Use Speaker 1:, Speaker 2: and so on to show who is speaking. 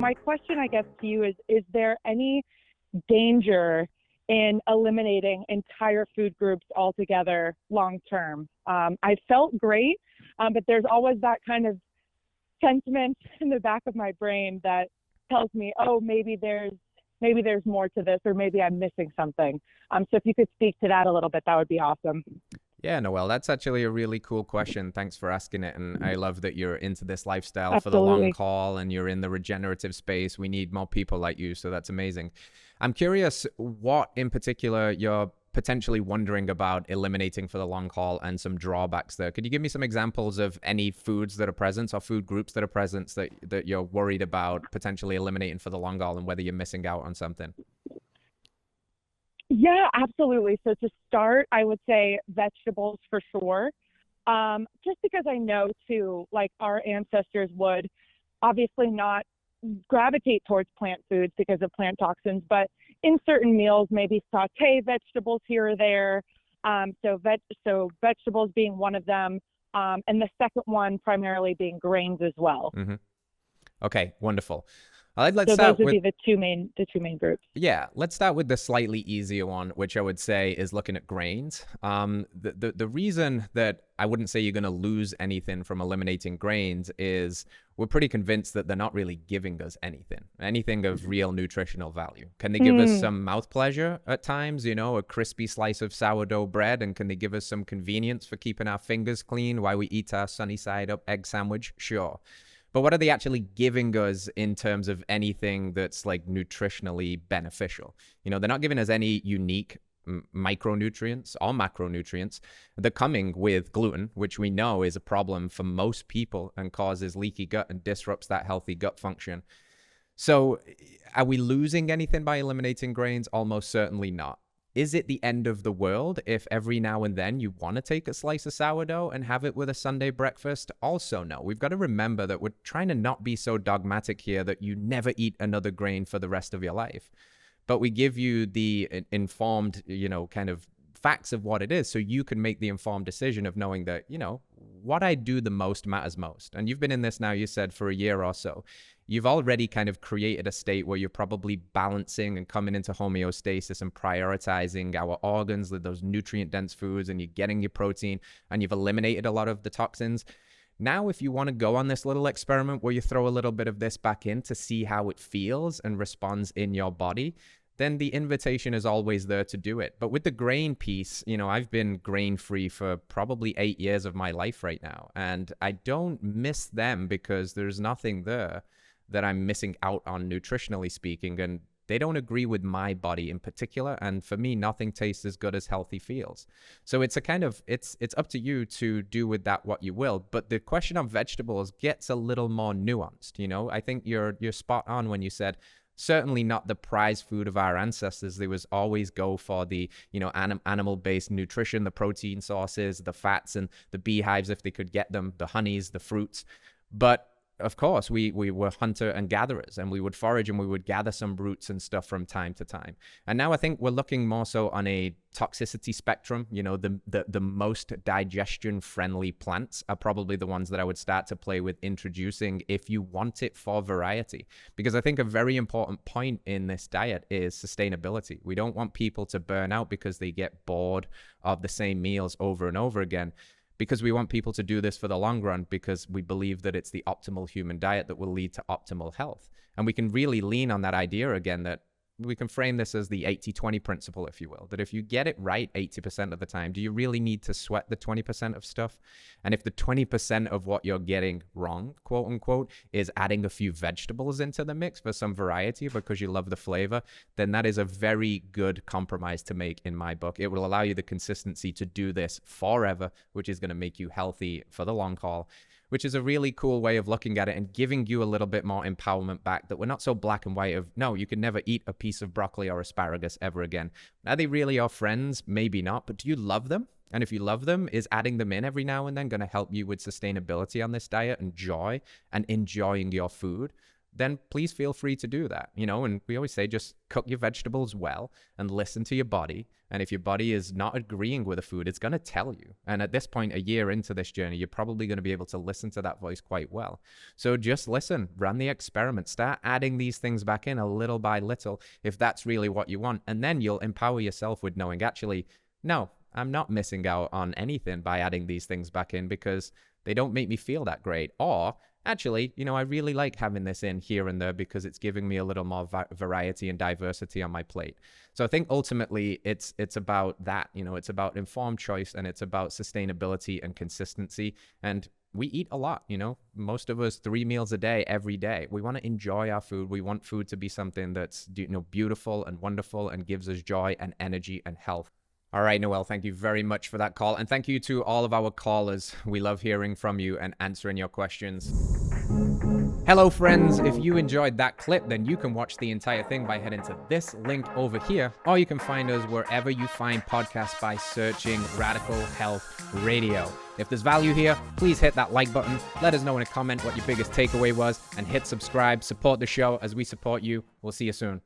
Speaker 1: my question, I guess, to you is there any danger in eliminating entire food groups altogether long term? I felt great, but there's always that kind of sentiment in the back of my brain that tells me, oh, maybe there's more to this, or maybe I'm missing something. So if you could speak to that a little bit, that would be awesome.
Speaker 2: Yeah, Noel, that's actually a really cool question. Thanks for asking it. And I love that you're into this lifestyle for the long
Speaker 1: Absolutely.
Speaker 2: haul and you're in the regenerative space. We need more people like you. So that's amazing. I'm curious what in particular you're potentially wondering about eliminating for the long haul and some drawbacks there. Could you give me some examples of any foods that are present or food groups that are present that you're worried about potentially eliminating for the long haul and whether you're missing out on something?
Speaker 1: Yeah, absolutely. So to start, I would say vegetables for sure. Just because I know too, like our ancestors would obviously not gravitate towards plant foods because of plant toxins, but in certain meals, maybe saute vegetables here or there. So vegetables being one of them, and the second one primarily being grains as well.
Speaker 2: Mm-hmm. Okay, wonderful. Let's
Speaker 1: So those
Speaker 2: start
Speaker 1: would
Speaker 2: with
Speaker 1: be the two main groups.
Speaker 2: Yeah, let's start with the slightly easier one, which I would say is looking at grains. The reason that I wouldn't say you're going to lose anything from eliminating grains is we're pretty convinced that they're not really giving us anything of real nutritional value. Can they give us some mouth pleasure at times, a crispy slice of sourdough bread, and can they give us some convenience for keeping our fingers clean while we eat our sunny side up egg sandwich? Sure. But what are they actually giving us in terms of anything that's like nutritionally beneficial? They're not giving us any unique micronutrients or macronutrients. They're coming with gluten, which we know is a problem for most people and causes leaky gut and disrupts that healthy gut function. So are we losing anything by eliminating grains? Almost certainly not. Is it the end of the world if every now and then you want to take a slice of sourdough and have it with a Sunday breakfast? Also, no. We've got to remember that we're trying to not be so dogmatic here that you never eat another grain for the rest of your life. But we give you the informed, kind of facts of what it is so you can make the informed decision of knowing that, what I do the most matters most. And you've been in this now, you said, for a year or so. You've already kind of created a state where you're probably balancing and coming into homeostasis and prioritizing our organs with those nutrient-dense foods, and you're getting your protein, and you've eliminated a lot of the toxins. Now, if you want to go on this little experiment where you throw a little bit of this back in to see how it feels and responds in your body, then the invitation is always there to do it. But with the grain piece, I've been grain-free for probably 8 years of my life right now, and I don't miss them because there's nothing there that I'm missing out on nutritionally speaking, and they don't agree with my body in particular. And for me, nothing tastes as good as healthy feels. So it's a kind of, it's up to you to do with that what you will. But the question on vegetables gets a little more nuanced. I think you're spot on when you said, certainly not the prize food of our ancestors. They was always go for the, animal-based nutrition, the protein sources, the fats, and the beehives if they could get them, the honeys, the fruits. But of course, we were hunter and gatherers, and we would forage and we would gather some roots and stuff from time to time. And now I think we're looking more so on a toxicity spectrum. The most digestion-friendly plants are probably the ones that I would start to play with introducing if you want it for variety. Because I think a very important point in this diet is sustainability. We don't want people to burn out because they get bored of the same meals over and over again, because we want people to do this for the long run, because we believe that it's the optimal human diet that will lead to optimal health. And we can really lean on that idea again, that we can frame this as the 80-20 principle, if you will, that if you get it right 80% of the time, do you really need to sweat the 20% of stuff? And if the 20% of what you're getting wrong, quote unquote, is adding a few vegetables into the mix for some variety because you love the flavor, then that is a very good compromise to make in my book. It will allow you the consistency to do this forever, which is going to make you healthy for the long haul, which is a really cool way of looking at it and giving you a little bit more empowerment back, that we're not so black and white of, no, you can never eat a piece of broccoli or asparagus ever again. Are they really your friends? Maybe not, but do you love them? And if you love them, is adding them in every now and then going to help you with sustainability on this diet and joy and enjoying your food? then please feel free to do that, and we always say just cook your vegetables well and listen to your body. And if your body is not agreeing with a food, it's going to tell you. And at this point, a year into this journey, you're probably going to be able to listen to that voice quite well. So just listen, run the experiment, start adding these things back in a little by little if that's really what you want. And then you'll empower yourself with knowing, actually, no, I'm not missing out on anything by adding these things back in because they don't make me feel that great. Or actually, I really like having this in here and there because it's giving me a little more variety and diversity on my plate. So I think ultimately it's about that, it's about informed choice, and it's about sustainability and consistency. And we eat a lot, most of us 3 meals a day, every day. We want to enjoy our food. We want food to be something that's, beautiful and wonderful and gives us joy and energy and health. All right, Noel, thank you very much for that call. And thank you to all of our callers. We love hearing from you and answering your questions. Hello, friends. If you enjoyed that clip, then you can watch the entire thing by heading to this link over here, or you can find us wherever you find podcasts by searching Radical Health Radio. If there's value here, please hit that like button. Let us know in a comment what your biggest takeaway was, and hit subscribe. Support the show as we support you. We'll see you soon.